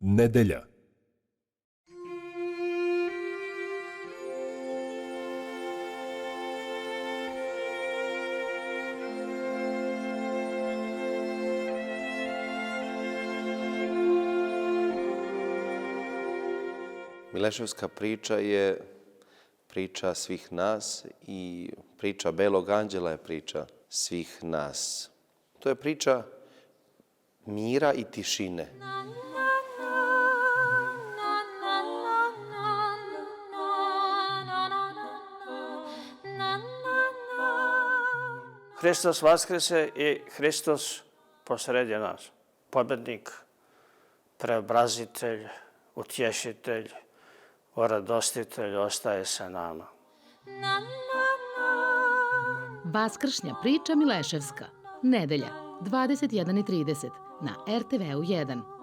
Nedelja. Mileševska priča je priča svih nas i priča Belog anđela je priča svih nas. To je priča mira i tišine. Hristos vaskrese i Hristos posredi nas. Pobednik, preobrazitelj, utješitelj, oradostitelj ostaje sa nama. Vaskršnja priča Mileševska. Nedelja, 21:30 na RTV-u 1.